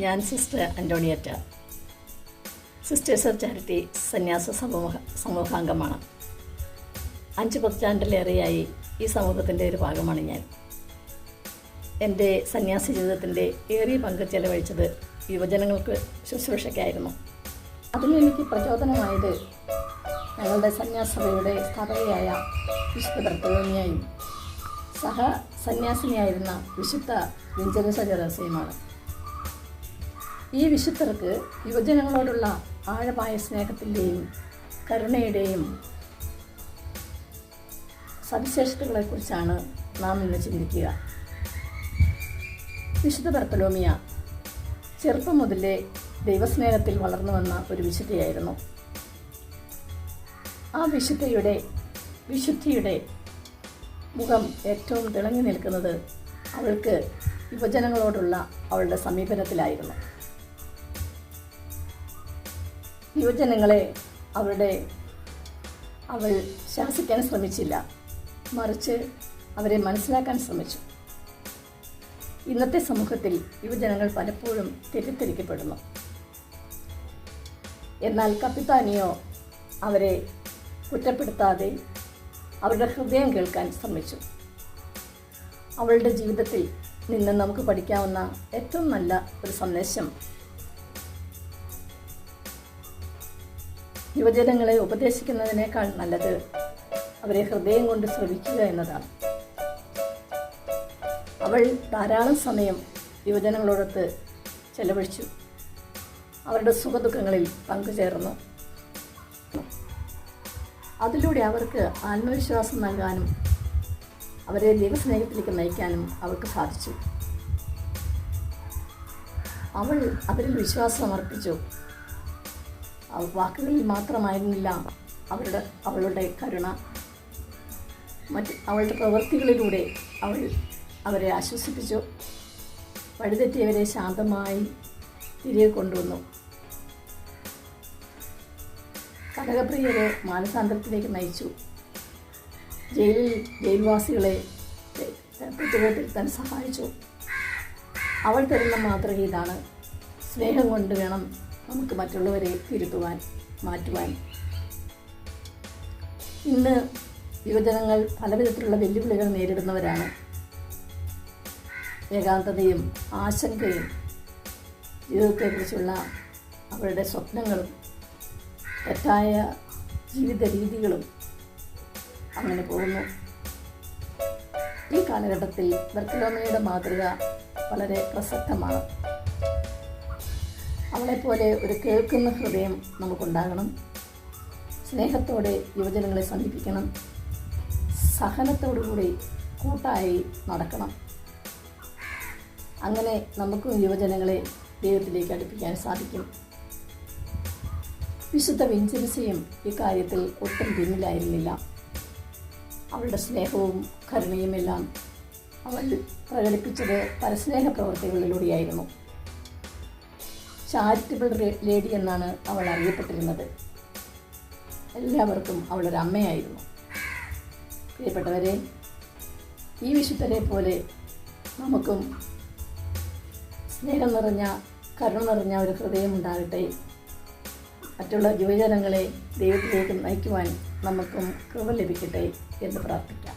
ഞാൻ sister അന്റോണിയറ്റ, sisters of charity സന്യാസ സമൂഹാംഗമാണ്. 5 പതിറ്റാണ്ടിലേറെയായി ഈ സമൂഹത്തിൻ്റെ ഒരു ഭാഗമാണ് ഞാൻ. എൻ്റെ സന്യാസ ജീവിതത്തിൻ്റെ ഏറിയ പങ്ക് ചെലവഴിച്ചത് യുവജനങ്ങൾക്ക് ശുശ്രൂഷയ്ക്കായിരുന്നു. അതിലെനിക്ക് പ്രചോദനമായത് ഞങ്ങളുടെ സന്യാസഭയുടെ സ്ഥാപകയായ വിശുദ്ധ ബർത്തലോമിയായും സഹ സന്യാസിനിയായിരുന്ന വിശുദ്ധ വിൻസെൻസോ ജെറോസയുമാണ്. ഈ വിശുദ്ധർക്ക് യുവജനങ്ങളോടുള്ള ആഴമായ സ്നേഹത്തിൻ്റെയും കരുണയുടെയും സവിശേഷതകളെക്കുറിച്ചാണ് നാം ഇന്ന് ചിന്തിക്കുക. വിശുദ്ധ ബർത്തലോമിയ ചെറുപ്പം മുതലേ ദൈവസ്നേഹത്തിൽ വളർന്നു വന്ന ഒരു വിശുദ്ധയായിരുന്നു. ആ വിശുദ്ധിയുടെ മുഖം ഏറ്റവും തിളങ്ങി നിൽക്കുന്നത് അവൾക്ക് യുവജനങ്ങളോടുള്ള അവളുടെ സമീപനത്തിലായിരുന്നു. യുവജനങ്ങളെ അവൾ ശാസിക്കാൻ ശ്രമിച്ചില്ല, മറിച്ച് അവരെ മനസ്സിലാക്കാൻ ശ്രമിച്ചു. ഇന്നത്തെ സമൂഹത്തിൽ യുവജനങ്ങൾ പലപ്പോഴും തെറ്റിദ്ധരിക്കപ്പെടുന്നു. എന്നാൽ കപ്പിത്താനിയോ അവരെ കുറ്റപ്പെടുത്താതെ അവരുടെ ഹൃദയം കേൾക്കാൻ ശ്രമിച്ചു. അവളുടെ ജീവിതത്തിൽ നിന്ന് നമുക്ക് പഠിക്കാവുന്ന ഏറ്റവും നല്ല ഒരു സന്ദേശം യുവജനങ്ങളെ ഉപദേശിക്കുന്നതിനേക്കാൾ നല്ലത് അവരെ ഹൃദയം കൊണ്ട് ശ്രവിക്കുക എന്നതാണ്. അവൾ ധാരാളം സമയം യുവജനങ്ങളോടൊത്ത് ചെലവഴിച്ചു. അവരുടെ സുഖദുഃഖങ്ങളിൽ പങ്കുചേർന്നു. അതിലൂടെ അവർക്ക് ആത്മവിശ്വാസം നൽകാനും അവരെ ദൈവസ്നേഹത്തിലേക്ക് നയിക്കാനും അവൾക്ക് സാധിച്ചു. അവൾ അവരിൽ വിശ്വാസം അർപ്പിച്ചു. വാക്കുകളിൽ മാത്രമായിരുന്നില്ല അവളുടെ കരുണ, അവളുടെ പ്രവൃത്തികളിലൂടെ അവരെ ആശ്വസിപ്പിച്ചു. വഴിതെറ്റിയവരെ ശാന്തമായി തിരികെ കൊണ്ടുവന്നു. കനകപ്രിയരെ മാനസാന്തരത്തിലേക്ക് നയിച്ചു. ജയിൽവാസികളെ തെറ്റുകെട്ടിരുത്താൻ സഹായിച്ചു. അവൾ തരുന്ന മാതൃക ഇതാണ്. സ്നേഹം കൊണ്ട് വേണം നമുക്ക് മറ്റുള്ളവരെ തിരുത്തുവാൻ, മാറ്റുവാൻ. ഇന്ന് യുവജനങ്ങൾ പലവിധത്തിലുള്ള വെല്ലുവിളികൾ നേരിടുന്നവരാണ്. ഏകാന്തതയും ആശങ്കയും ജീവിതത്തെക്കുറിച്ചുള്ള അവരുടെ സ്വപ്നങ്ങളും തെറ്റായ ജീവിത രീതികളും അങ്ങനെ പോകുന്നു. ഈ കാലഘട്ടത്തിൽ ബർത്തലോമിയുടെ മാതൃക വളരെ പ്രസക്തമാണ്. അവളെപ്പോലെ ഒരു കേൾക്കുന്ന ഹൃദയം നമുക്കുണ്ടാകണം. സ്നേഹത്തോടെ യുവജനങ്ങളെ സമീപിക്കണം. സഹനത്തോടുകൂടി കൂട്ടായി നടക്കണം. അങ്ങനെ നമുക്കും യുവജനങ്ങളെ ദൈവത്തിലേക്ക് അടുപ്പിക്കാൻ സാധിക്കും. വിശുദ്ധ വിൻസെൻസയും ഇക്കാര്യത്തിൽ ഒട്ടും പിന്നിലായിരുന്നില്ല. അവളുടെ സ്നേഹവും കരുണയുമെല്ലാം അവൾ പ്രകടിപ്പിച്ചത് പരസ്നേഹ പ്രവർത്തികളിലൂടെയായിരുന്നു. ചാരിറ്റബിൾ ലേഡി എന്നാണ് അവൾ അറിയപ്പെട്ടിരുന്നത്. എല്ലാവർക്കും അവളൊരു അമ്മയായിരുന്നു. പ്രിയപ്പെട്ടവരെ, ഈ വിശുദ്ധരെ പോലെ നമുക്കും സ്നേഹം നിറഞ്ഞ കരുണ നിറഞ്ഞ ഒരു ഹൃദയമുണ്ടാകട്ടെ. മറ്റുള്ള യുവജനങ്ങളെ ദൈവത്തിലേക്ക് നയിക്കുവാൻ നമുക്കും കൃപ ലഭിക്കട്ടെ എന്ന് പ്രാർത്ഥിക്കാം.